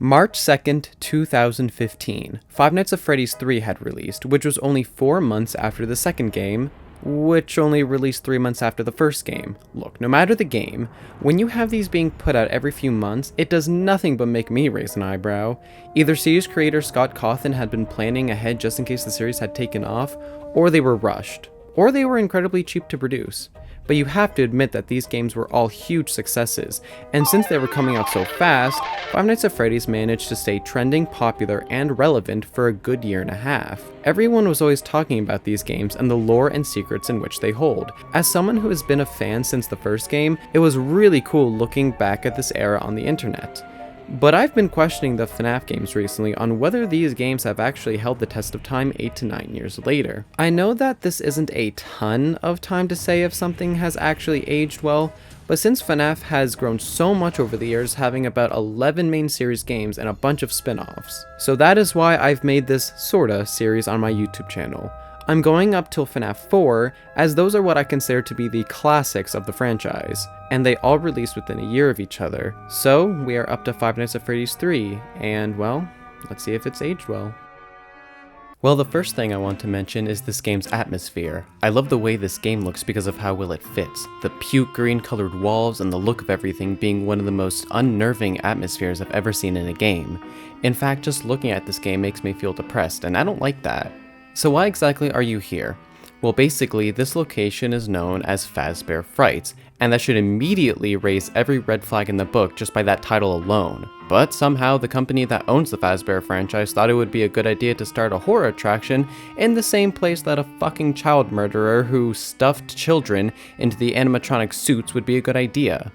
March 2nd, 2015, Five Nights at Freddy's 3 had released, which was only 4 months after the second game, which only released 3 months after the first game. Look, no matter the game, when you have these being put out every few months, it does nothing but make me raise an eyebrow. Either series creator Scott Cawthon had been planning ahead just in case the series had taken off, or they were rushed, or they were incredibly cheap to produce. But you have to admit that these games were all huge successes, and since they were coming out so fast, Five Nights at Freddy's managed to stay trending, popular, and relevant for a good year and a half. Everyone was always talking about these games and the lore and secrets in which they hold. As someone who has been a fan since the first game, it was really cool looking back at this era on the internet. But I've been questioning the Fnaf games recently on whether these games have actually held the test of time 8 to 9 years later. I know that this isn't a ton of time to say if something has actually aged well, but since Fnaf has grown so much over the years, having about 11 main series games and a bunch of spin-offs. So that is why I've made this sorta series on my YouTube channel. I'm going up till Fnaf 4, as those are what I consider to be the classics of the franchise, and they all released within a year of each other. So we are up to Five Nights at Freddy's 3, and well, let's see if it's aged well. Well, the first thing I want to mention is this game's atmosphere. I love the way this game looks because of how well it fits. The puke green colored walls and the look of everything being one of the most unnerving atmospheres I've ever seen in a game. In fact, just looking at this game makes me feel depressed, and I don't like that. So why exactly are you here? Well, basically, this location is known as Fazbear Frights, and that should immediately raise every red flag in the book just by that title alone. But somehow, the company that owns the Fazbear franchise thought it would be a good idea to start a horror attraction in the same place that a fucking child murderer who stuffed children into the animatronic suits would be a good idea.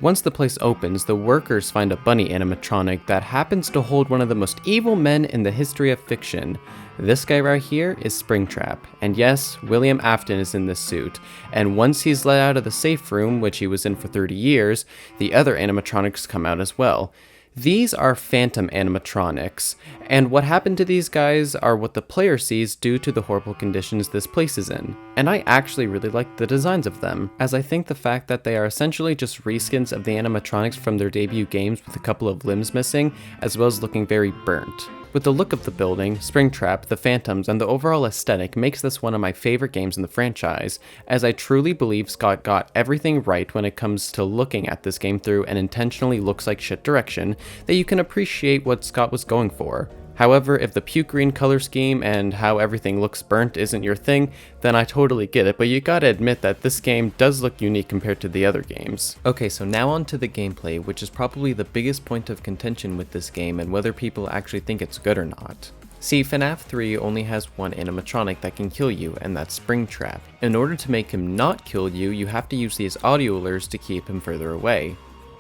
Once the place opens, the workers find a bunny animatronic that happens to hold one of the most evil men in the history of fiction. This guy right here is Springtrap, and yes, William Afton is in this suit, and once he's let out of the safe room, which he was in for 30 years, the other animatronics come out as well. These are phantom animatronics, and what happened to these guys are what the player sees due to the horrible conditions this place is in. And I actually really like the designs of them, as I think the fact that they are essentially just reskins of the animatronics from their debut games with a couple of limbs missing, as well as looking very burnt. With the look of the building, Springtrap, the phantoms, and the overall aesthetic makes this one of my favorite games in the franchise, as I truly believe Scott got everything right when it comes to looking at this game through an intentionally looks like shit direction that you can appreciate what Scott was going for. However, if the puke green color scheme and how everything looks burnt isn't your thing, then I totally get it, but you gotta admit that this game does look unique compared to the other games. Okay, so now on to the gameplay, which is probably the biggest point of contention with this game and whether people actually think it's good or not. See, Fnaf 3 only has one animatronic that can kill you, and that's Springtrap. In order to make him not kill you, you have to use these audio lures to keep him further away.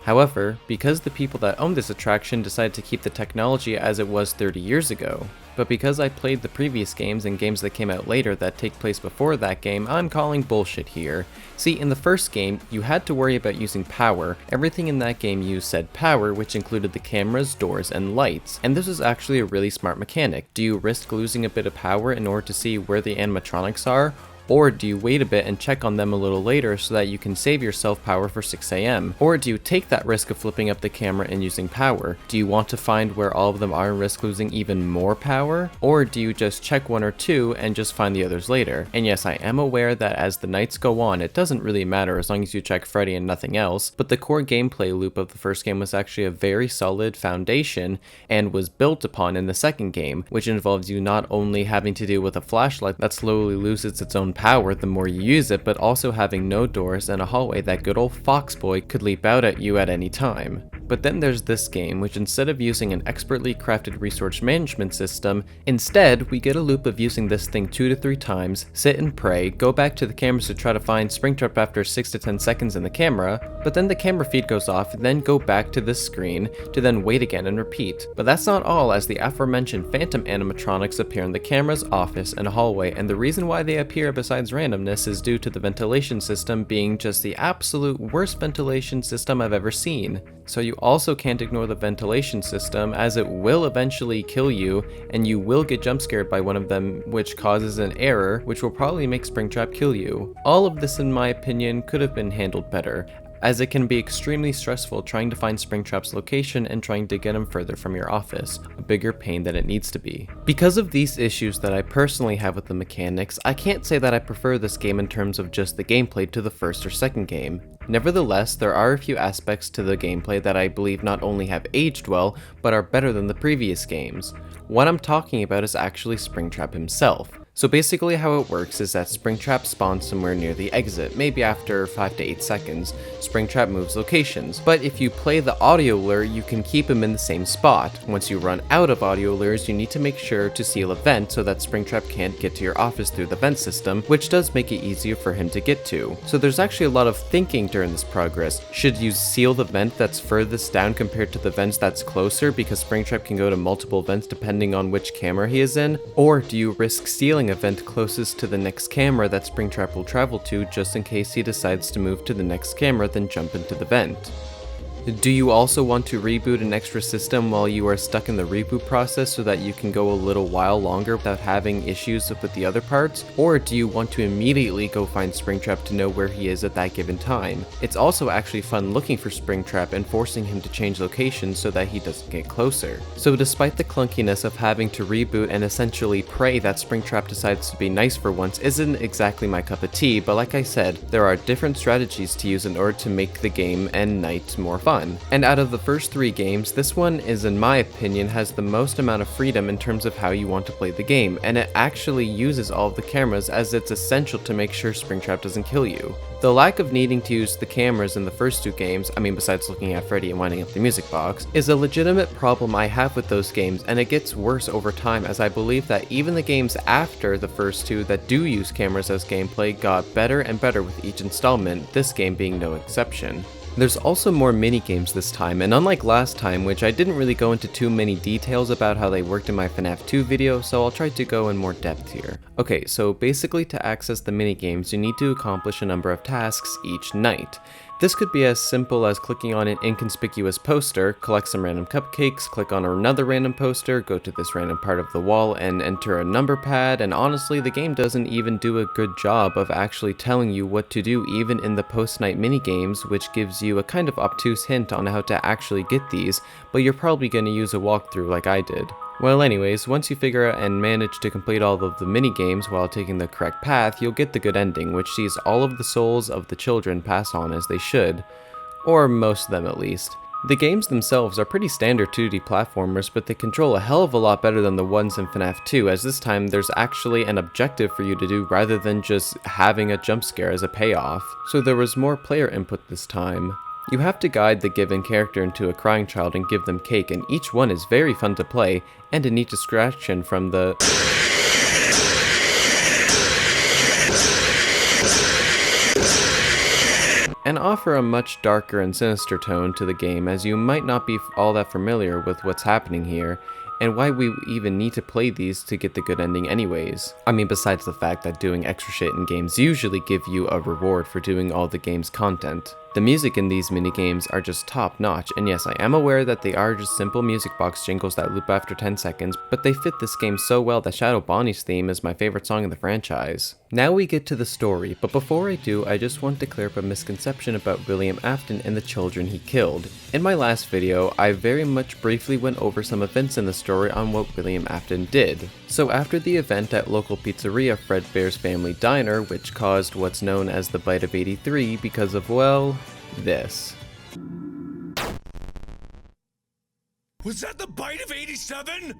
However, because the people that own this attraction decided to keep the technology as it was 30 years ago, but because I played the previous games and games that came out later that take place before that game, I'm calling bullshit here. See, in the first game, you had to worry about using power. Everything in that game used said power, which included the cameras, doors, and lights. And this was actually a really smart mechanic. Do you risk losing a bit of power in order to see where the animatronics are? Or do you wait a bit and check on them a little later so that you can save yourself power for 6 AM? Or do you take that risk of flipping up the camera and using power? Do you want to find where all of them are and risk losing even more power? Or do you just check one or two and just find the others later? And yes, I am aware that as the nights go on, it doesn't really matter as long as you check Freddy and nothing else, but the core gameplay loop of the first game was actually a very solid foundation and was built upon in the second game, which involves you not only having to deal with a flashlight that slowly loses its own power the more you use it, but also having no doors and a hallway that good old Foxboy could leap out at you at any time. But then there's this game, which instead of using an expertly crafted resource management system, instead we get a loop of using this thing 2 to 3 times, sit and pray, go back to the cameras to try to find Springtrap after 6 to 10 seconds in the camera, but then the camera feed goes off, then go back to this screen to then wait again and repeat. But that's not all, as the aforementioned phantom animatronics appear in the camera's office and hallway, and the reason why they appear besides randomness is due to the ventilation system being just the absolute worst ventilation system I've ever seen. So you also can't ignore the ventilation system, as it will eventually kill you and you will get jump scared by one of them, which causes an error which will probably make Springtrap kill you. All of this, in my opinion, could have been handled better. as it can be extremely stressful trying to find Springtrap's location and trying to get him further from your office, a bigger pain than it needs to be. Because of these issues that I personally have with the mechanics, I can't say that I prefer this game in terms of just the gameplay to the first or second game. Nevertheless, there are a few aspects to the gameplay that I believe not only have aged well, but are better than the previous games. What I'm talking about is actually Springtrap himself. So basically how it works is that Springtrap spawns somewhere near the exit, maybe after 5 to 8 seconds. Springtrap moves locations, but if you play the audio lure, you can keep him in the same spot. Once you run out of audio lures, you need to make sure to seal a vent so that Springtrap can't get to your office through the vent system, which does make it easier for him to get to. So there's actually a lot of thinking during this progress. Should you seal the vent that's furthest down compared to the vents that's closer, because Springtrap can go to multiple vents depending on which camera he is in? Or do you risk sealing a vent closest to the next camera that Springtrap will travel to just in case he decides to move to the next camera then jump into the vent? Do you also want to reboot an extra system while you are stuck in the reboot process so that you can go a little while longer without having issues with the other parts? Or do you want to immediately go find Springtrap to know where he is at that given time? It's also actually fun looking for Springtrap and forcing him to change locations so that he doesn't get closer. So despite the clunkiness of having to reboot and essentially pray that Springtrap decides to be nice for once isn't exactly my cup of tea, but like I said, there are different strategies to use in order to make the game and night more fun. And out of the first 3 games, this one is, in my opinion, has the most amount of freedom in terms of how you want to play the game, and it actually uses all of the cameras as it's essential to make sure Springtrap doesn't kill you. The lack of needing to use the cameras in the first 2 games, besides looking at Freddy and winding up the music box, is a legitimate problem I have with those games, and it gets worse over time as I believe that even the games after the first 2 that do use cameras as gameplay got better and better with each installment, this game being no exception. There's also more mini-games this time, and unlike last time, which I didn't really go into too many details about how they worked in my Fnaf 2 video, so I'll try to go in more depth here. Okay, so basically to access the mini-games, you need to accomplish a number of tasks each night. This could be as simple as clicking on an inconspicuous poster, collect some random cupcakes, click on another random poster, go to this random part of the wall and enter a number pad, and honestly the game doesn't even do a good job of actually telling you what to do even in the post-night minigames, which gives you a kind of obtuse hint on how to actually get these, but you're probably going to use a walkthrough like I did. Well anyways, once you figure out and manage to complete all of the mini-games while taking the correct path, you'll get the good ending, which sees all of the souls of the children pass on as they should. Or most of them at least. The games themselves are pretty standard 2D platformers, but they control a hell of a lot better than the ones in Fnaf 2, as this time there's actually an objective for you to do rather than just having a jump scare as a payoff. So there was more player input this time. You have to guide the given character into a crying child and give them cake, and each one is very fun to play, and a neat distraction from the and offer a much darker and sinister tone to the game, as you might not be all that familiar with what's happening here, and why we even need to play these to get the good ending anyways. Besides the fact that doing extra shit in games usually give you a reward for doing all the game's content. The music in these minigames are just top notch, and yes, I am aware that they are just simple music box jingles that loop after 10 seconds, but they fit this game so well that Shadow Bonnie's theme is my favorite song in the franchise. Now we get to the story, but before I do, I just want to clear up a misconception about William Afton and the children he killed. In my last video, I very much briefly went over some events in the story on what William Afton did. So after the event at local pizzeria Fredbear's Family Diner, which caused what's known as the Bite of 83 because of, well, this. Was that the Bite of 87?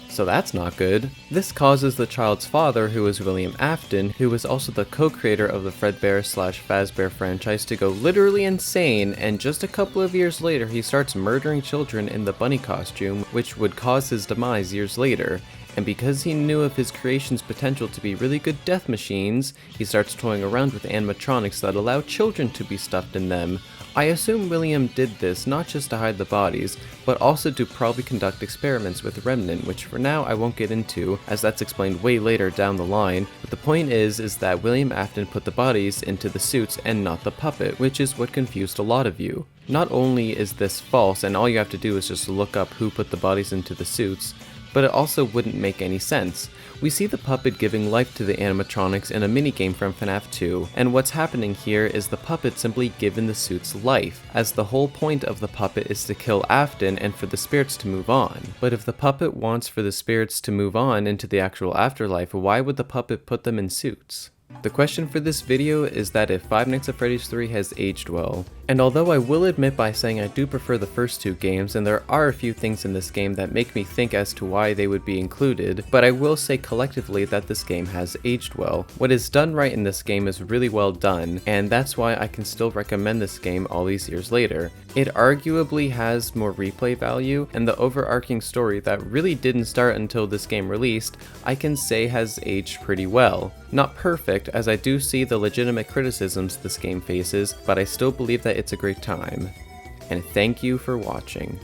So that's not good. This causes the child's father, who is William Afton, who is also the co-creator of the Fredbear/Fazbear franchise, to go literally insane, and just a couple of years later he starts murdering children in the bunny costume, which would cause his demise years later. And because he knew of his creation's potential to be really good death machines, he starts toying around with animatronics that allow children to be stuffed in them. I assume William did this not just to hide the bodies, but also to probably conduct experiments with Remnant, which for now I won't get into, as that's explained way later down the line, but the point is that William Afton put the bodies into the suits and not the puppet, which is what confused a lot of you. Not only is this false, and all you have to do is just look up who put the bodies into the suits, but it also wouldn't make any sense. We see the puppet giving life to the animatronics in a minigame from Fnaf 2, and what's happening here is the puppet simply given the suits life, as the whole point of the puppet is to kill Afton and for the spirits to move on. But if the puppet wants for the spirits to move on into the actual afterlife, why would the puppet put them in suits? The question for this video is that if Five Nights at Freddy's 3 has aged well. And although I will admit by saying I do prefer the first two games, and there are a few things in this game that make me think as to why they would be included, but I will say collectively that this game has aged well. What is done right in this game is really well done, and that's why I can still recommend this game all these years later. It arguably has more replay value, and the overarching story that really didn't start until this game released, I can say has aged pretty well. Not perfect, as I do see the legitimate criticisms this game faces, but I still believe that it's a great time. And thank you for watching.